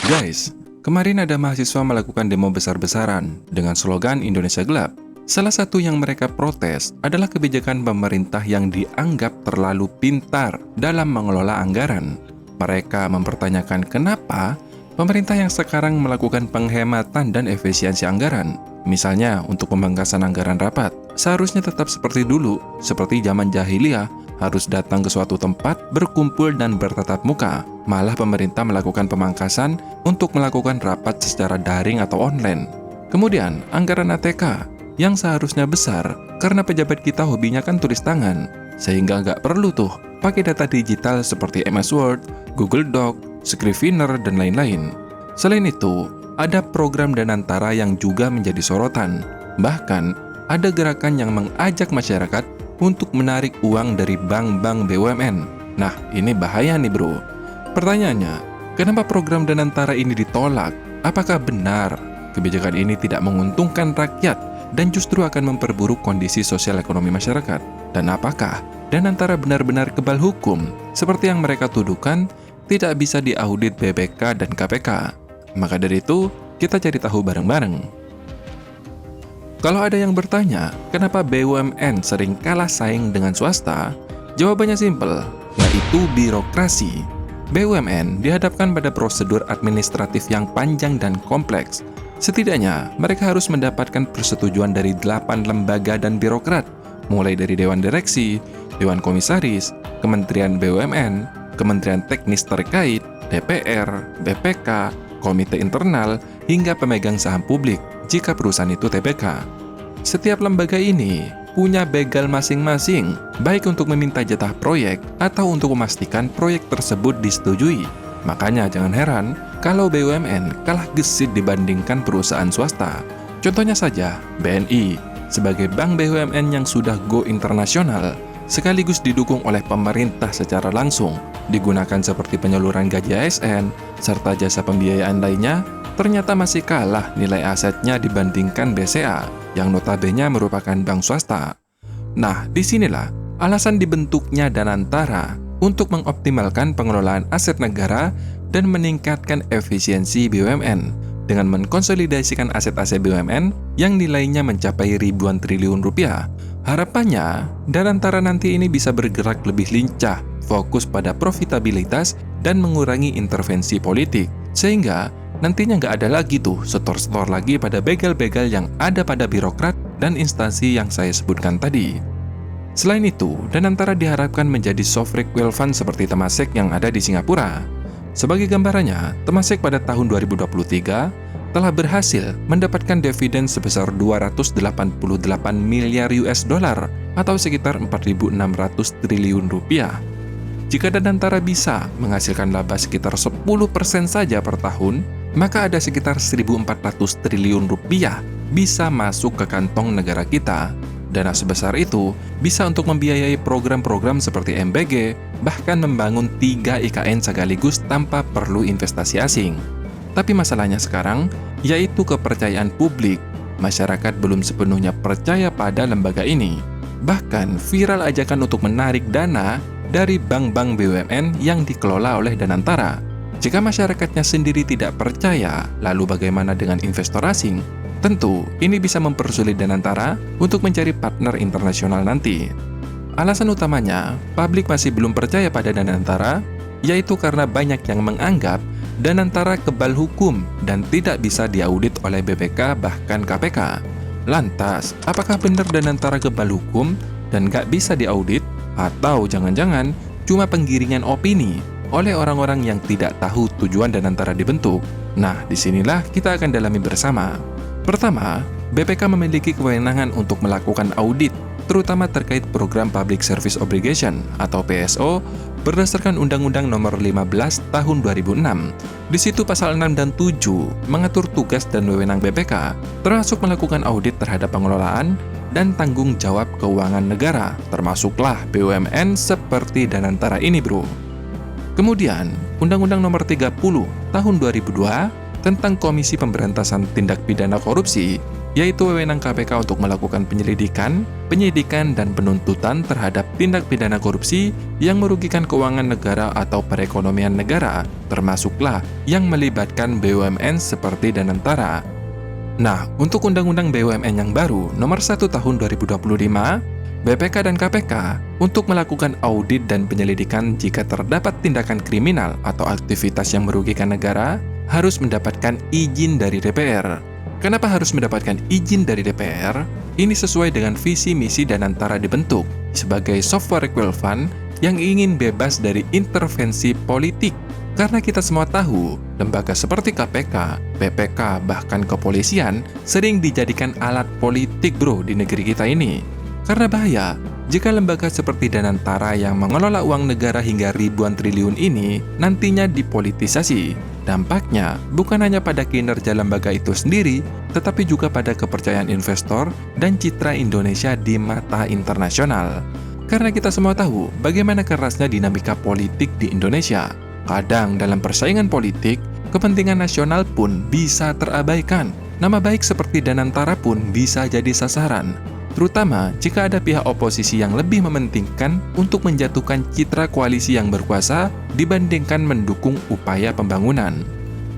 Guys, kemarin ada mahasiswa melakukan demo besar-besaran dengan slogan Indonesia Gelap. Salah satu yang mereka protes adalah kebijakan pemerintah yang dianggap terlalu pintar dalam mengelola anggaran. Mereka mempertanyakan kenapa pemerintah yang sekarang melakukan penghematan dan efisiensi anggaran. Misalnya untuk pemangkasan anggaran rapat, seharusnya tetap seperti dulu, seperti zaman jahiliyah, harus datang ke suatu tempat, berkumpul dan bertatap muka. Malah pemerintah melakukan pemangkasan untuk melakukan rapat secara daring atau online. Kemudian, anggaran ATK yang seharusnya besar karena pejabat kita hobinya kan tulis tangan, sehingga nggak perlu tuh pakai data digital seperti MS Word, Google Doc, Scrivener, dan lain-lain. Selain itu, ada program Danantara yang juga menjadi sorotan. Bahkan, ada gerakan yang mengajak masyarakat untuk menarik uang dari bank-bank BUMN. Nah, ini bahaya nih bro. Pertanyaannya, kenapa program Danantara ini ditolak? Apakah benar kebijakan ini tidak menguntungkan rakyat dan justru akan memperburuk kondisi sosial ekonomi masyarakat? Dan apakah Danantara benar-benar kebal hukum seperti yang mereka tuduhkan tidak bisa diaudit BPK dan KPK? Maka dari itu, kita cari tahu bareng-bareng. Kalau ada yang bertanya, kenapa BUMN sering kalah saing dengan swasta? Jawabannya simpel, yaitu birokrasi. BUMN dihadapkan pada prosedur administratif yang panjang dan kompleks. Setidaknya, mereka harus mendapatkan persetujuan dari 8 lembaga dan birokrat, mulai dari Dewan Direksi, Dewan Komisaris, Kementerian BUMN, Kementerian Teknis terkait, DPR, BPK, Komite Internal, hingga pemegang saham publik jika perusahaan itu TBK. Setiap lembaga ini punya begal masing-masing, baik untuk meminta jatah proyek atau untuk memastikan proyek tersebut disetujui. Makanya jangan heran kalau BUMN kalah gesit dibandingkan perusahaan swasta. Contohnya saja, BNI sebagai bank BUMN yang sudah go internasional, sekaligus didukung oleh pemerintah secara langsung, digunakan seperti penyaluran gaji ASN, serta jasa pembiayaan lainnya, ternyata masih kalah nilai asetnya dibandingkan BCA, yang notabene merupakan bank swasta. Nah, disinilah alasan dibentuknya Danantara untuk mengoptimalkan pengelolaan aset negara dan meningkatkan efisiensi BUMN dengan mengkonsolidasikan aset-aset BUMN yang nilainya mencapai ribuan triliun rupiah. Harapannya, Danantara nanti ini bisa bergerak lebih lincah, fokus pada profitabilitas dan mengurangi intervensi politik, sehingga nantinya nggak ada lagi tuh setor-setor lagi pada begal-begal yang ada pada birokrat dan instansi yang saya sebutkan tadi. Selain itu, Danantara diharapkan menjadi sovereign wealth fund seperti Temasek yang ada di Singapura. Sebagai gambarannya, Temasek pada tahun 2023 telah berhasil mendapatkan dividen sebesar 288 miliar US dollar atau sekitar 4.600 triliun rupiah. Jika Danantara bisa menghasilkan laba sekitar 10% saja per tahun, maka ada sekitar 1.400 triliun rupiah bisa masuk ke kantong negara kita. Dana sebesar itu bisa untuk membiayai program-program seperti MBG, bahkan membangun 3 IKN sekaligus tanpa perlu investasi asing. Tapi masalahnya sekarang, yaitu kepercayaan publik. Masyarakat belum sepenuhnya percaya pada lembaga ini. Bahkan viral ajakan untuk menarik dana dari bank-bank BUMN yang dikelola oleh Danantara. Jika masyarakatnya sendiri tidak percaya, lalu bagaimana dengan investor asing? Tentu, ini bisa mempersulit Danantara untuk mencari partner internasional nanti. Alasan utamanya, publik masih belum percaya pada Danantara, yaitu karena banyak yang menganggap Danantara kebal hukum dan tidak bisa diaudit oleh BPK bahkan KPK. Lantas, apakah benar Danantara kebal hukum dan gak bisa diaudit? Atau jangan-jangan cuma penggiringan opini oleh orang-orang yang tidak tahu tujuan Danantara dibentuk? Nah, disinilah kita akan dalami bersama. Pertama, BPK memiliki kewenangan untuk melakukan audit, terutama terkait program Public Service Obligation atau PSO berdasarkan Undang-Undang Nomor 15 Tahun 2006. Di situ pasal 6 dan 7 mengatur tugas dan wewenang BPK, termasuk melakukan audit terhadap pengelolaan dan tanggung jawab keuangan negara, termasuklah BUMN seperti Danantara ini, bro. Kemudian, Undang-Undang Nomor 30 Tahun 2002 tentang Komisi Pemberantasan Tindak Pidana Korupsi yaitu wewenang KPK untuk melakukan penyelidikan, penyidikan, dan penuntutan terhadap tindak pidana korupsi yang merugikan keuangan negara atau perekonomian negara, termasuklah yang melibatkan BUMN seperti Danantara. Nah, untuk Undang-Undang BUMN yang baru, nomor 1 tahun 2025, BPK dan KPK untuk melakukan audit dan penyelidikan jika terdapat tindakan kriminal atau aktivitas yang merugikan negara, harus mendapatkan izin dari DPR. Kenapa harus mendapatkan izin dari DPR? Ini sesuai dengan visi misi Danantara dibentuk sebagai software equal fund yang ingin bebas dari intervensi politik. Karena kita semua tahu, lembaga seperti KPK, BPK, bahkan kepolisian sering dijadikan alat politik bro di negeri kita ini. Karena bahaya, jika lembaga seperti Danantara yang mengelola uang negara hingga ribuan triliun ini nantinya dipolitisasi. Dampaknya bukan hanya pada kinerja lembaga itu sendiri, tetapi juga pada kepercayaan investor dan citra Indonesia di mata internasional. Karena kita semua tahu bagaimana kerasnya dinamika politik di Indonesia. Kadang dalam persaingan politik, kepentingan nasional pun bisa terabaikan. Nama baik seperti Danantara pun bisa jadi sasaran. Terutama jika ada pihak oposisi yang lebih mementingkan untuk menjatuhkan citra koalisi yang berkuasa dibandingkan mendukung upaya pembangunan.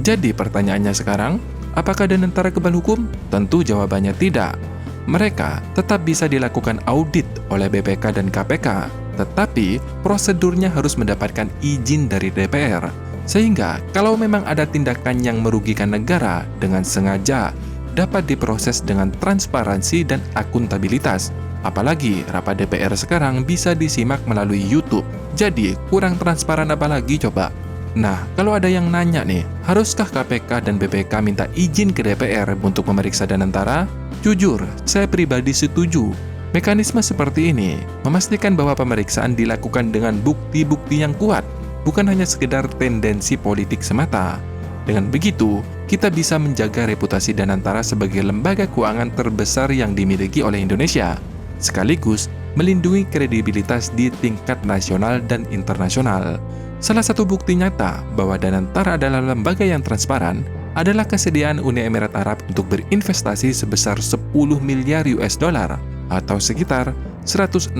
Jadi pertanyaannya sekarang, apakah Danantara kebal hukum? Tentu jawabannya tidak. Mereka tetap bisa dilakukan audit oleh BPK dan KPK, tetapi prosedurnya harus mendapatkan izin dari DPR. Sehingga kalau memang ada tindakan yang merugikan negara dengan sengaja, dapat diproses dengan transparansi dan akuntabilitas. Apalagi rapat DPR sekarang bisa disimak melalui YouTube. Jadi kurang transparan apalagi coba. Nah, kalau ada yang nanya nih, haruskah KPK dan BPK minta izin ke DPR untuk memeriksa Danantara? Jujur, saya pribadi setuju. Mekanisme seperti ini memastikan bahwa pemeriksaan dilakukan dengan bukti-bukti yang kuat, bukan hanya sekedar tendensi politik semata. Dengan begitu, kita bisa menjaga reputasi Danantara sebagai lembaga keuangan terbesar yang dimiliki oleh Indonesia, sekaligus melindungi kredibilitas di tingkat nasional dan internasional. Salah satu bukti nyata bahwa Danantara adalah lembaga yang transparan adalah kesediaan Uni Emirat Arab untuk berinvestasi sebesar 10 miliar US dollar atau sekitar 163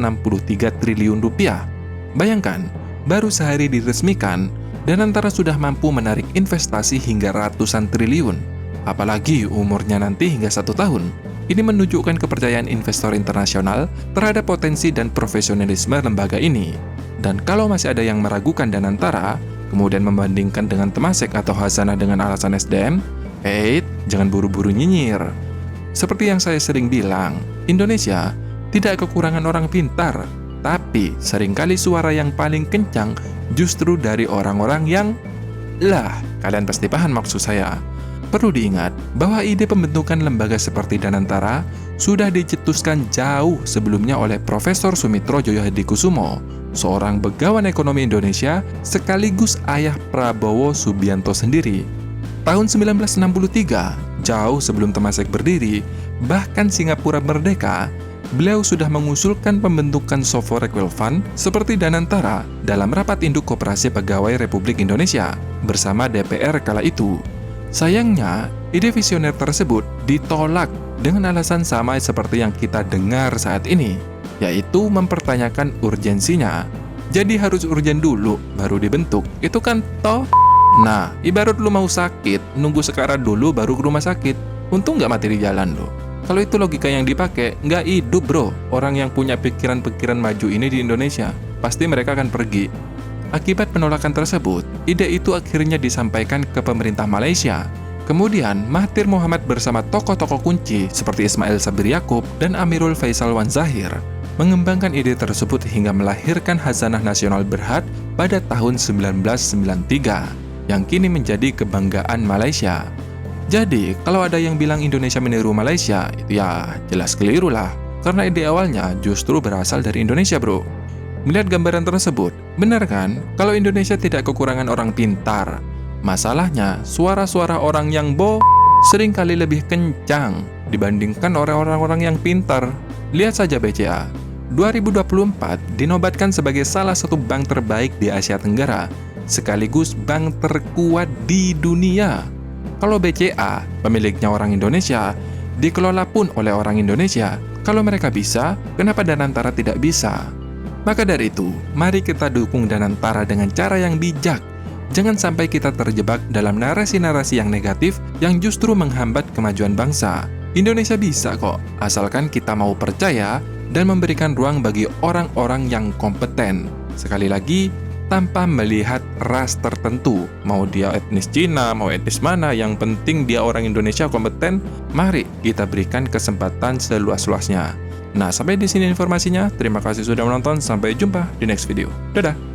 triliun rupiah. Bayangkan, baru sehari diresmikan, Danantara sudah mampu menarik investasi hingga ratusan triliun. Apalagi umurnya nanti hingga 1 tahun. Ini menunjukkan kepercayaan investor internasional terhadap potensi dan profesionalisme lembaga ini. Dan kalau masih ada yang meragukan Danantara, kemudian membandingkan dengan Temasek atau Hazanah dengan alasan SDM, jangan buru-buru nyinyir. Seperti yang saya sering bilang, Indonesia tidak kekurangan orang pintar, tapi seringkali suara yang paling kencang justru dari orang-orang yang... kalian pasti paham maksud saya. Perlu diingat bahwa ide pembentukan lembaga seperti Danantara sudah dicetuskan jauh sebelumnya oleh Profesor Sumitro Joyohadikusumo, seorang begawan ekonomi Indonesia sekaligus ayah Prabowo Subianto sendiri. Tahun 1963, jauh sebelum Temasek berdiri, bahkan Singapura merdeka, beliau sudah mengusulkan pembentukan software equal fund seperti Danantara dalam rapat induk Koperasi Pegawai Republik Indonesia bersama DPR kala itu. Sayangnya, ide visioner tersebut ditolak dengan alasan sama seperti yang kita dengar saat ini, yaitu mempertanyakan urgensinya. Jadi harus urgen dulu, baru dibentuk. Itu kan toh? Nah, ibarat lu mau sakit, nunggu sekarat dulu baru ke rumah sakit. Untung nggak mati di jalan lo. Kalau itu logika yang dipakai, nggak hidup bro. Orang yang punya pikiran-pikiran maju ini di Indonesia, pasti mereka akan pergi. Akibat penolakan tersebut, ide itu akhirnya disampaikan ke pemerintah Malaysia. Kemudian, Mahathir Mohamad bersama tokoh-tokoh kunci seperti Ismail Sabri Yaakob dan Amirul Faisal Wan Zahir mengembangkan ide tersebut hingga melahirkan Hazanah Nasional Berhad pada tahun 1993, yang kini menjadi kebanggaan Malaysia. Jadi, kalau ada yang bilang Indonesia meniru Malaysia, itu ya jelas keliru lah. Karena ide awalnya justru berasal dari Indonesia bro. Melihat gambaran tersebut, benar kan kalau Indonesia tidak kekurangan orang pintar? Masalahnya, suara-suara orang yang seringkali lebih kencang dibandingkan orang-orang yang pintar. Lihat saja BCA, 2024 dinobatkan sebagai salah satu bank terbaik di Asia Tenggara, sekaligus bank terkuat di dunia. Kalau BCA, pemiliknya orang Indonesia, dikelola pun oleh orang Indonesia. Kalau mereka bisa, kenapa Danantara tidak bisa? Maka dari itu, mari kita dukung Danantara dengan cara yang bijak. Jangan sampai kita terjebak dalam narasi-narasi yang negatif yang justru menghambat kemajuan bangsa. Indonesia bisa kok, asalkan kita mau percaya dan memberikan ruang bagi orang-orang yang kompeten. Sekali lagi, tanpa melihat ras tertentu, mau dia etnis Cina, mau etnis mana, yang penting dia orang Indonesia kompeten, mari kita berikan kesempatan seluas-luasnya. Nah, sampai di sini informasinya. Terima kasih sudah menonton, sampai jumpa di next video. Dadah!